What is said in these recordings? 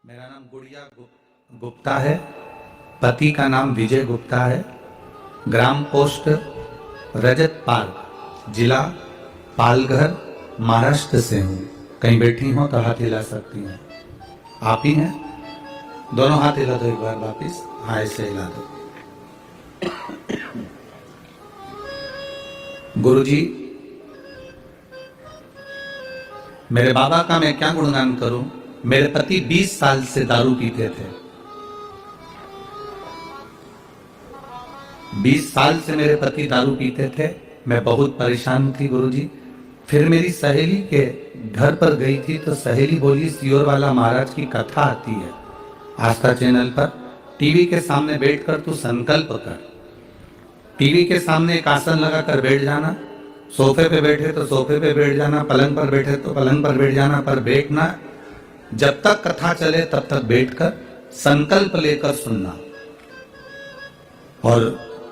मेरा नाम गुड़िया गुप्ता है। पति का नाम विजय गुप्ता है। ग्राम पोस्ट रजत पार्क, जिला पालघर, महाराष्ट्र से हूँ। कहीं बैठी हो तो हाथ हिला सकती हैं। आप ही हैं? दोनों हाथ हिला दो एक बार वापिस। हाँ, ऐसे हिला दो। गुरुजी, मेरे बाबा का मैं क्या गुणगान करूं। मेरे पति 20 साल से दारू पीते थे। 20 साल से मेरे पति दारू पीते थे। मैं बहुत परेशान थी गुरुजी। फिर मेरी सहेली के घर पर गई थी तो सहेली बोली, सियोर वाला महाराज की कथा आती है आस्था चैनल पर, टीवी के सामने बैठकर तू संकल्प कर। टीवी के सामने एक आसन लगाकर बैठ जाना, सोफे पे बैठे तो सोफे पे बैठ जाना, पलंग पर बैठे तो पलंग पर बैठ जाना, पर बैठना जब तक कथा चले तब तक बैठकर संकल्प लेकर सुनना। और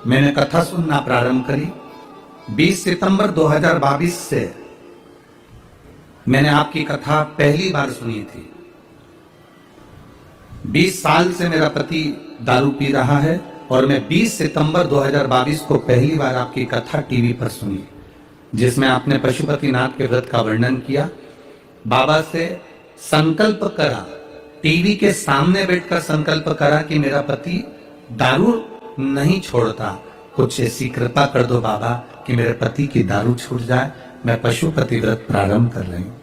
मैंने कथा सुनना प्रारंभ करी। 20 सितंबर 2022 से मैंने आपकी कथा पहली बार सुनी थी। 20 साल से मेरा पति दारू पी रहा है और मैं 20 सितंबर 2022 को पहली बार आपकी कथा टीवी पर सुनी, जिसमें आपने पशुपतिनाथ के व्रत का वर्णन किया। बाबा से संकल्प करा, टीवी के सामने बैठकर संकल्प करा कि मेरा पति दारू नहीं छोड़ता। कुछ ऐसी कृपा कर दो बाबा कि मेरे पति की दारू छूट जाए। मैं पशुपति व्रत प्रारंभ कर रही हूं।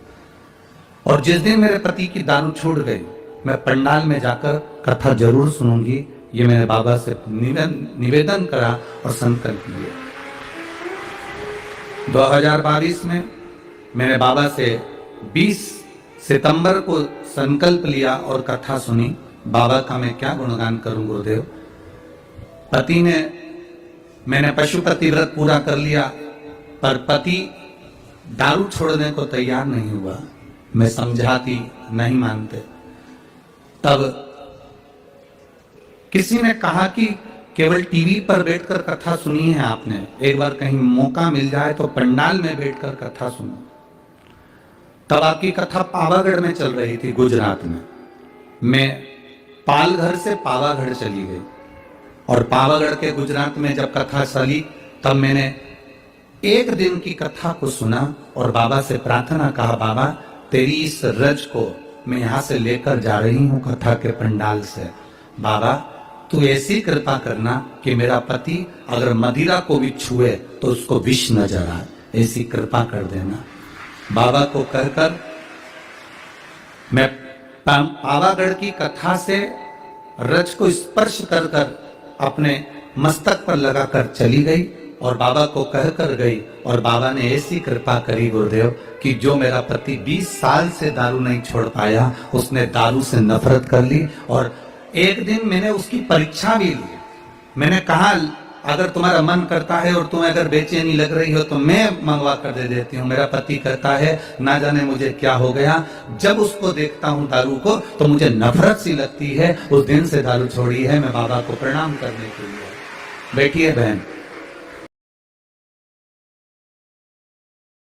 और जिस दिन मेरे पति की दारू छूट गई, मैं पंडाल में जाकर कथा जरूर सुनूंगी। ये मैंने बाबा से निवेदन करा और संकल्प लिया। 2022 में मैंने बाबा से 20 सितंबर को संकल्प लिया और कथा सुनी। बाबा का मैं क्या गुणगान करूं गुरुदेव। पति ने, मैंने पशुपति व्रत पूरा कर लिया, पर पति दारू छोड़ने को तैयार नहीं हुआ। मैं समझाती, नहीं मानते। तब किसी ने कहा कि केवल टीवी पर बैठकर कथा सुनी है आपने, एक बार कहीं मौका मिल जाए तो पंडाल में बैठकर कथा सुनो। तब आपकी कथा पावागढ़ में चल रही थी, गुजरात में। मैं पालघर से पावागढ़ चली गई और पावागढ़ के गुजरात में जब कथा चली तब मैंने एक दिन की कथा को सुना और बाबा से प्रार्थना कहा, बाबा तेरी इस रज को मैं यहां से लेकर जा रही हूं कथा के पंडाल से। बाबा तू ऐसी कृपा करना कि मेरा पति अगर मदिरा को भी छुए तो उसको विष नजर आए, ऐसी कृपा कर देना। बाबा को कहकर मैं पावागढ़ की कथा से रज को स्पर्श कर कर अपने मस्तक पर लगाकर चली गई और बाबा को कहकर गई। और बाबा ने ऐसी कृपा करी गुरुदेव कि जो मेरा पति 20 साल से दारू नहीं छोड़ पाया, उसने दारू से नफरत कर ली। और एक दिन मैंने उसकी परीक्षा भी ली। मैंने कहा, अगर तुम्हारा मन करता है और तुम्हें अगर बेचैनी लग रही हो तो मैं मंगवा कर दे देती हूँ। मेरा पति कहता है ना जाने मुझे क्या हो गया, जब उसको देखता हूँ दारू को तो मुझे नफरत सी लगती है। उस दिन से दारू छोड़ी है। मैं बाबा को प्रणाम करने के लिए। बैठिए बहन।